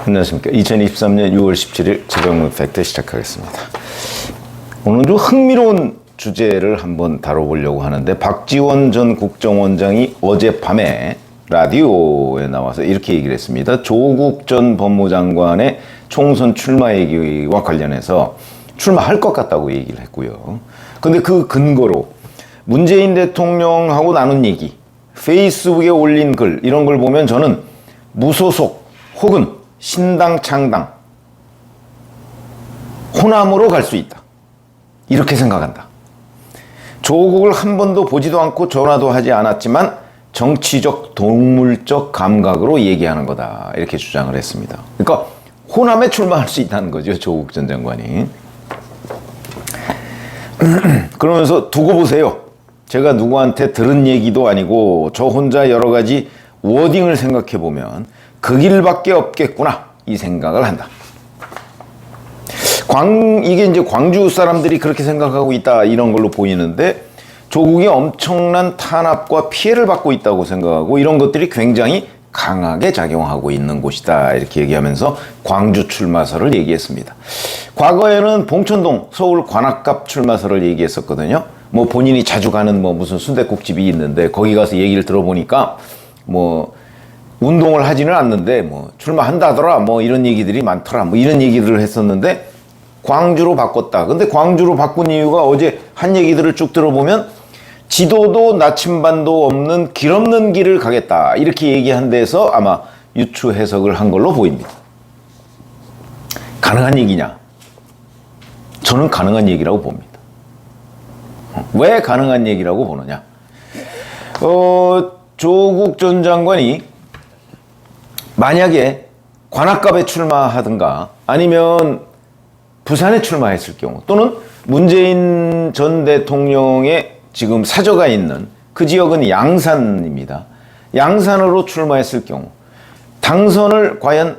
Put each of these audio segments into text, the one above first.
안녕하십니까. 2023년 6월 17일 최병문 팩트 시작하겠습니다. 오늘 좀 흥미로운 주제를 한번 다뤄보려고 하는데, 박지원 전 국정원장이 어젯밤에 라디오에 나와서 이렇게 얘기를 했습니다. 조국 전 법무장관의 총선 출마 얘기와 관련해서 출마할 것 같다고 얘기를 했고요. 근데 그 근거로 문재인 대통령하고 나눈 얘기, 페이스북에 올린 글, 이런 걸 보면 저는 무소속 혹은 신당 창당, 호남으로 갈 수 있다, 이렇게 생각한다. 조국을 한 번도 보지도 않고 전화도 하지 않았지만 정치적 동물적 감각으로 얘기하는 거다, 이렇게 주장을 했습니다. 그러니까 호남에 출마할 수 있다는 거죠, 조국 전 장관이. 그러면서 두고 보세요. 제가 누구한테 들은 얘기도 아니고 저 혼자 여러 가지 워딩을 생각해 보면 그 길밖에 없겠구나, 이 생각을 한다. 이게 이제 광주 사람들이 그렇게 생각하고 있다, 이런 걸로 보이는데, 조국이 엄청난 탄압과 피해를 받고 있다고 생각하고 이런 것들이 굉장히 강하게 작용하고 있는 곳이다, 이렇게 얘기하면서 광주 출마설을 얘기했습니다. 과거에는 봉천동 서울 관악갑 출마설을 얘기했었거든요. 뭐 본인이 자주 가는 뭐 무슨 순댓국집이 있는데 거기 가서 얘기를 들어보니까 뭐 운동을 하지는 않는데 뭐 출마한다더라, 뭐 이런 얘기들이 많더라, 뭐 이런 얘기들을 했었는데 광주로 바꿨다. 근데 광주로 바꾼 이유가 어제 한 얘기들을 쭉 들어보면 지도도 나침반도 없는 길 없는 길을 가겠다, 이렇게 얘기한 데서 아마 유추 해석을 한 걸로 보입니다. 가능한 얘기냐? 저는 가능한 얘기라고 봅니다. 왜 가능한 얘기라고 보느냐? 조국 전 장관이 만약에 관악갑에 출마하든가 아니면 부산에 출마했을 경우, 또는 문재인 전 대통령의 지금 사저가 있는 그 지역은 양산입니다. 양산으로 출마했을 경우 당선을 과연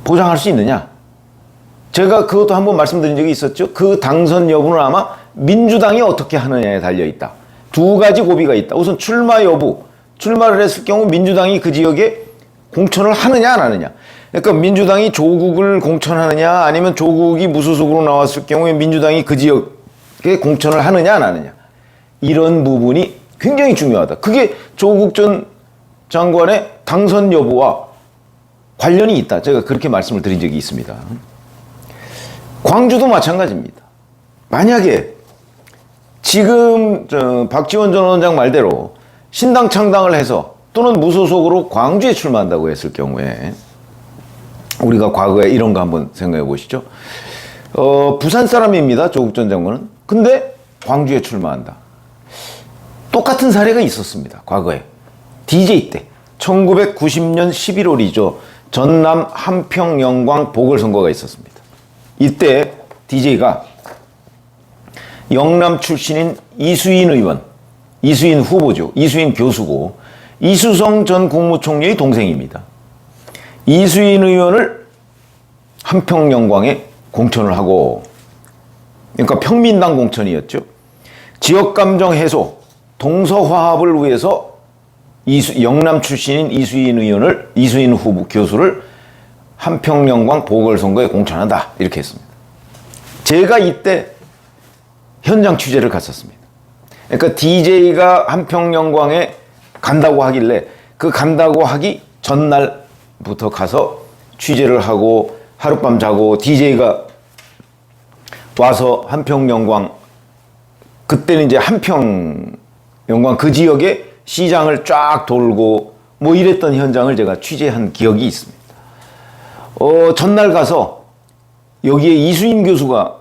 보장할 수 있느냐? 제가 그것도 한번 말씀드린 적이 있었죠. 그 당선 여부는 아마 민주당이 어떻게 하느냐에 달려있다. 두 가지 고비가 있다. 우선 출마 여부, 출마를 했을 경우 민주당이 그 지역에 공천을 하느냐 안 하느냐. 그러니까 민주당이 조국을 공천하느냐, 아니면 조국이 무소속으로 나왔을 경우에 민주당이 그 지역에 공천을 하느냐 안 하느냐, 이런 부분이 굉장히 중요하다. 그게 조국 전 장관의 당선 여부와 관련이 있다, 제가 그렇게 말씀을 드린 적이 있습니다. 광주도 마찬가지입니다. 만약에 지금 박지원 전 원장 말대로 신당 창당을 해서 또는 무소속으로 광주에 출마한다고 했을 경우에, 우리가 과거에 이런 거 한번 생각해 보시죠. 부산 사람입니다, 조국 전 장관은. 근데 광주에 출마한다. 똑같은 사례가 있었습니다, 과거에. DJ 때 1990년 11월이죠. 전남 함평영광 보궐선거가 있었습니다. 이때 DJ가 영남 출신인 이수인 의원, 이수인 후보죠. 이수인 교수고 이수성 전 국무총리의 동생입니다. 이수인 의원을 함평영광에 공천을 하고, 그러니까 평민당 공천이었죠. 지역감정 해소, 동서화합을 위해서 영남 출신인 이수인 후보 교수를 함평영광 보궐선거에 공천한다, 이렇게 했습니다. 제가 이때 현장 취재를 갔었습니다. 그러니까 DJ가 함평영광에 간다고 하길래 그 간다고 하기 전날부터 가서 취재를 하고 하룻밤 자고, DJ가 와서 함평영광, 그때는 이제 함평영광 그 지역에 시장을 쫙 돌고 뭐 이랬던 현장을 제가 취재한 기억이 있습니다. 전날 가서 여기에 이수인 교수가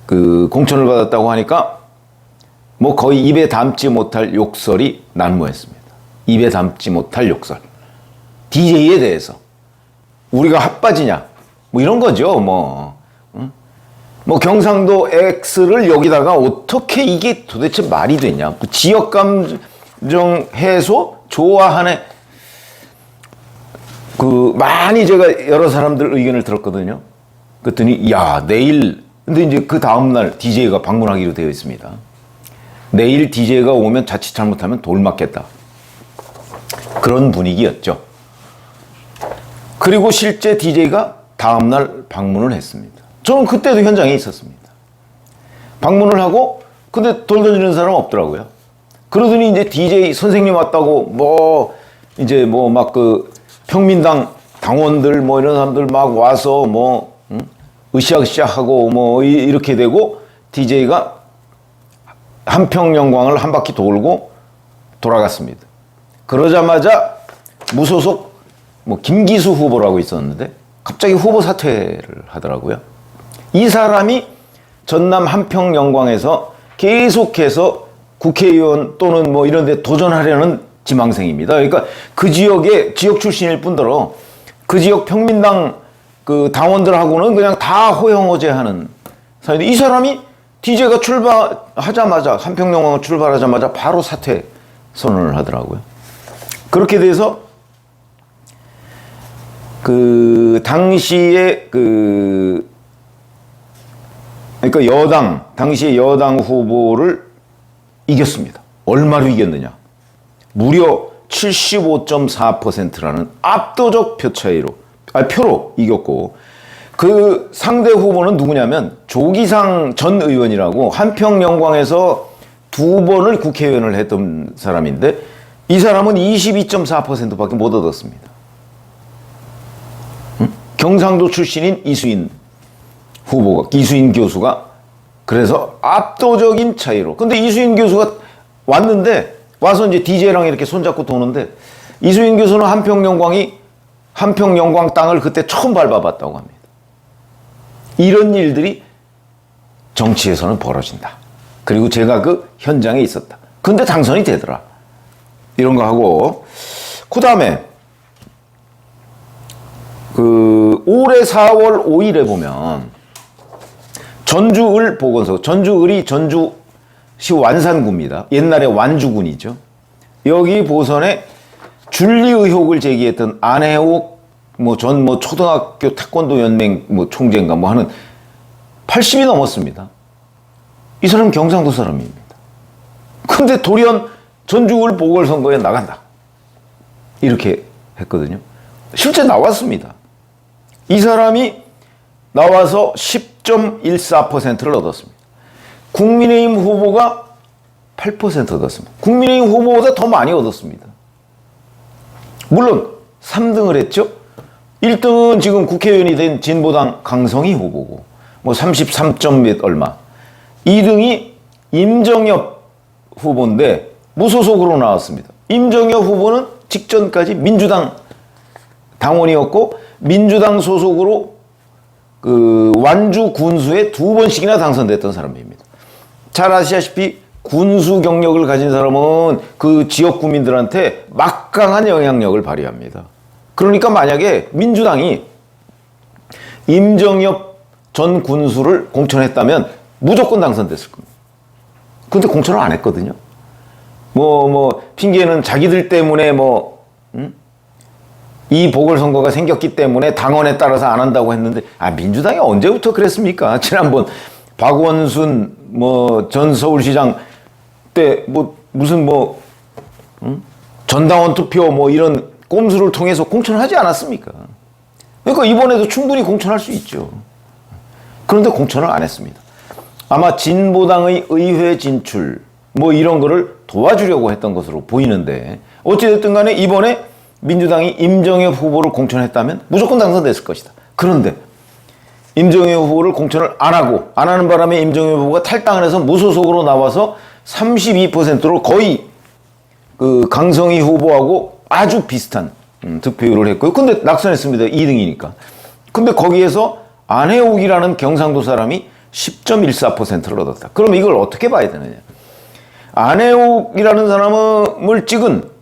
그 공천을 받았다고 하니까 뭐 거의 입에 담지 못할 욕설이 난무했습니다. 입에 담지 못할 욕설. DJ에 대해서. 우리가 핫바지냐, 뭐 이런 거죠. 뭐 경상도 X를 여기다가 어떻게 이게 도대체 말이 되냐. 지역 감정 해소 좋아하네. 많이 제가 여러 사람들 의견을 들었거든요. 그랬더니 내일, 근데 이제 그 다음날 DJ가 방문하기로 되어 있습니다. 내일 DJ가 오면 자칫 잘못하면 돌 맞겠다, 그런 분위기였죠. 그리고 실제 DJ가 다음날 방문을 했습니다. 저는 그때도 현장에 있었습니다. 방문을 하고 근데 돌 던지는 사람 없더라고요. 그러더니 이제 DJ 선생님 왔다고 뭐 이제 뭐 막 그 평민당 당원들 뭐 이런 사람들 막 와서 뭐 으쌰으쌰하고 뭐 이렇게 되고 DJ가 한평영광을 한 바퀴 돌고 돌아갔습니다. 그러자마자 무소속 뭐 김기수 후보라고 있었는데 갑자기 후보 사퇴를 하더라고요. 이 사람이 전남 한평영광에서 계속해서 국회의원 또는 뭐 이런 데 도전하려는 지망생입니다. 그러니까 그 지역의 지역 출신일 뿐더러 그 지역 평민당 그 당원들하고는 그냥 다 호영호재하는 사람인데 이 사람이 DJ가 출발하자마자 한평영광 출발하자마자 바로 사퇴 선언을 하더라고요. 그렇게 돼서 그 당시에 그러니까 당시에 여당 후보를 이겼습니다. 얼마로 이겼느냐? 무려 75.4%라는 압도적 표로 이겼고, 그 상대 후보는 누구냐면 조기상 전 의원이라고 한평영광에서 2번을 국회의원을 했던 사람인데 이 사람은 22.4%밖에 못 얻었습니다. 경상도 출신인 이수인 교수가 그래서 압도적인 차이로. 근데 이수인 교수가 와서 이제 DJ랑 이렇게 손잡고 도는데 이수인 교수는 한평영광 땅을 그때 처음 밟아봤다고 합니다. 이런 일들이 정치에서는 벌어진다. 그리고 제가 그 현장에 있었다. 근데 당선이 되더라. 이런 거 하고. 그 다음에 올해 4월 5일에 보면 전주을 보건소, 전주을이 전주시 완산구입니다. 옛날에 완주군이죠. 여기 보선에 준리 의혹을 제기했던 안혜옥 전 초등학교 태권도 연맹 총재인가 하는 80이 넘었습니다. 이 사람은 경상도 사람입니다. 근데 돌연 전주을 보궐선거에 나간다. 이렇게 했거든요. 실제 나왔습니다. 이 사람이 나와서 10.14%를 얻었습니다. 국민의힘 후보가 8% 얻었습니다. 국민의힘 후보보다 더 많이 얻었습니다. 물론 3등을 했죠. 1등은 지금 국회의원이 된 진보당 강성희 후보고 33점 몇 얼마. 2등이 임정엽 후보인데 무소속으로 나왔습니다. 임정엽 후보는 직전까지 민주당 당원이었고 민주당 소속으로 그 완주 군수에 2번씩이나 당선됐던 사람입니다. 잘 아시다시피 군수 경력을 가진 사람은 그 지역 구민들한테 막강한 영향력을 발휘합니다. 그러니까 만약에 민주당이 임정엽 전 군수를 공천했다면 무조건 당선됐을 겁니다. 근데 공천을 안 했거든요. 핑계는 자기들 때문에 이 보궐선거가 생겼기 때문에 당원에 따라서 안 한다고 했는데, 민주당이 언제부터 그랬습니까? 지난번 박원순 전 서울시장 때 전당원 투표 이런 꼼수를 통해서 공천하지 않았습니까? 그러니까 이번에도 충분히 공천할 수 있죠. 그런데 공천을 안 했습니다. 아마 진보당의 의회 진출 이런 거를 도와주려고 했던 것으로 보이는데, 어찌됐든 간에 이번에 민주당이 임정엽 후보를 공천했다면 무조건 당선됐을 것이다. 그런데 임정엽 후보를 공천을 안 하는 바람에 임정엽 후보가 탈당을 해서 무소속으로 나와서 32%로 거의 그 강성희 후보하고 아주 비슷한 득표율을 했고요. 근데 낙선했습니다. 2등이니까. 근데 거기에서 안혜옥이라는 경상도 사람이 10.14%를 얻었다. 그럼 이걸 어떻게 봐야 되느냐? 안혜옥이라는 사람을 찍은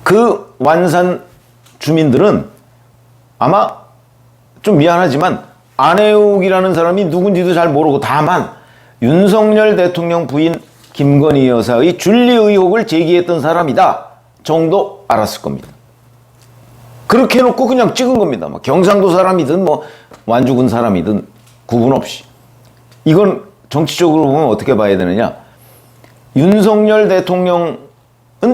그 완산 주민들은 아마 좀 미안하지만 안혜옥이라는 사람이 누군지도 잘 모르고 다만 윤석열 대통령 부인 김건희 여사의 준리 의혹을 제기했던 사람이다 정도 알았을 겁니다. 그렇게 해놓고 그냥 찍은 겁니다. 경상도 사람이든 완주군 사람이든 구분 없이. 이건 정치적으로 보면 어떻게 봐야 되느냐? 윤석열 대통령은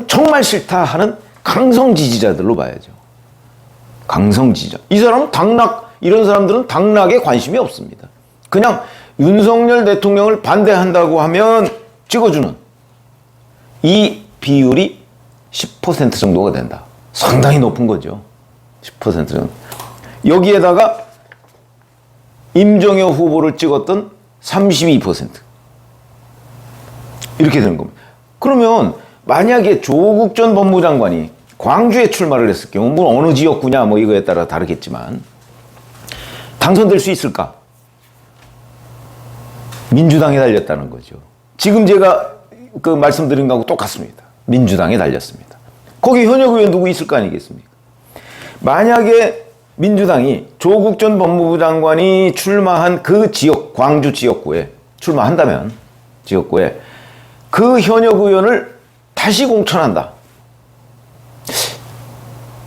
정말 싫다 하는 강성 지지자들로 봐야죠. 강성 지지자. 이 사람은 이런 사람들은 당락에 관심이 없습니다. 그냥 윤석열 대통령을 반대한다고 하면 찍어주는 이 비율이 10% 정도가 된다. 상당히 높은 거죠. 10% 정도. 여기에다가 임종혁 후보를 찍었던 32%. 이렇게 되는 겁니다. 그러면 만약에 조국 전 법무장관이 광주에 출마를 했을 경우, 뭐 어느 지역구냐 뭐 이거에 따라 다르겠지만 당선될 수 있을까? 민주당에 달렸다는 거죠. 지금 제가 그 말씀드린 거하고 똑같습니다. 민주당에 달렸습니다. 거기 현역 의원 누구 있을 거 아니겠습니까? 만약에 민주당이 조국 전 법무부 장관이 출마한 그 지역, 광주 지역구에 출마한다면, 지역구에 그 현역 의원을 다시 공천한다.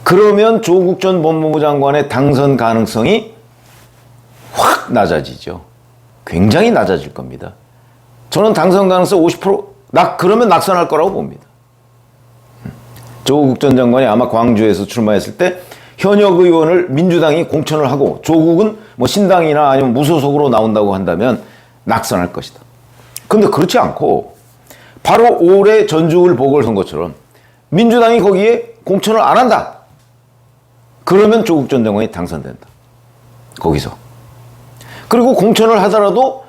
그러면 조국 전 법무부 장관의 당선 가능성이 확 낮아지죠. 굉장히 낮아질 겁니다. 저는 당선 가능성 50% 그러면 낙선할 거라고 봅니다. 조국 전 장관이 아마 광주에서 출마했을 때 현역 의원을 민주당이 공천을 하고 조국은 뭐 신당이나 아니면 무소속으로 나온다고 한다면 낙선할 것이다. 그런데 그렇지 않고 바로 올해 전주울 보궐선거처럼 민주당이 거기에 공천을 안 한다. 그러면 조국 전 장관이 당선된다. 거기서. 그리고 공천을 하더라도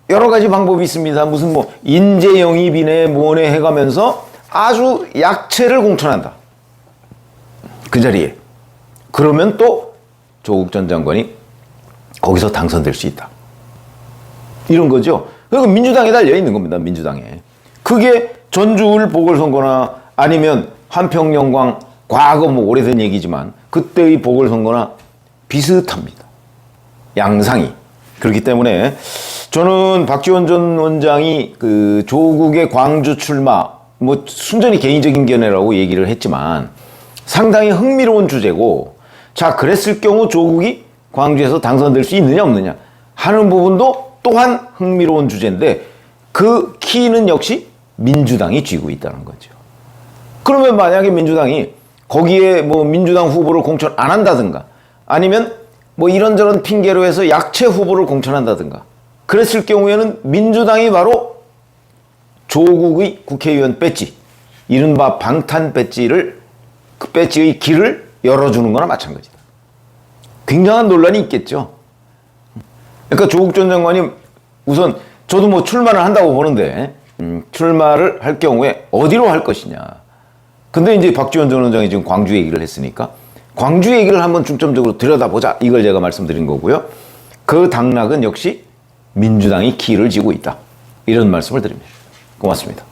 여러 가지 방법이 있습니다. 무슨 뭐 인재 영입이네 뭐네 해가면서 아주 약체를 공천한다. 그 자리에. 그러면 또 조국 전 장관이 거기서 당선될 수 있다. 이런 거죠. 그러니까 민주당에 달려 있는 겁니다. 민주당에. 그게 전주울 보궐선거나 아니면 한평영광 과거 뭐 오래된 얘기지만 그때의 보궐선거나 비슷합니다. 양상이. 그렇기 때문에 저는 박지원 전 원장이 그 조국의 광주 출마 뭐 순전히 개인적인 견해라고 얘기를 했지만 상당히 흥미로운 주제고, 자 그랬을 경우 조국이 광주에서 당선될 수 있느냐 없느냐 하는 부분도 또한 흥미로운 주제인데 그 키는 역시 민주당이 쥐고 있다는 거죠. 그러면 만약에 민주당이 거기에 뭐 민주당 후보를 공천 안 한다든가 아니면 뭐 이런저런 핑계로 해서 약체 후보를 공천한다든가 그랬을 경우에는 민주당이 바로 조국의 국회의원 배지, 이른바 방탄 배지를, 그 배지의 길을 열어주는 거나 마찬가지다. 굉장한 논란이 있겠죠. 그러니까 조국 전 장관이 우선 저도 뭐 출마를 한다고 보는데 출마를 할 경우에 어디로 할 것이냐. 근데 이제 박지원 전 원장이 지금 광주 얘기를 했으니까 광주 얘기를 한번 중점적으로 들여다보자. 이걸 제가 말씀드린 거고요. 그 당락은 역시 민주당이 키를 쥐고 있다. 이런 말씀을 드립니다. 고맙습니다.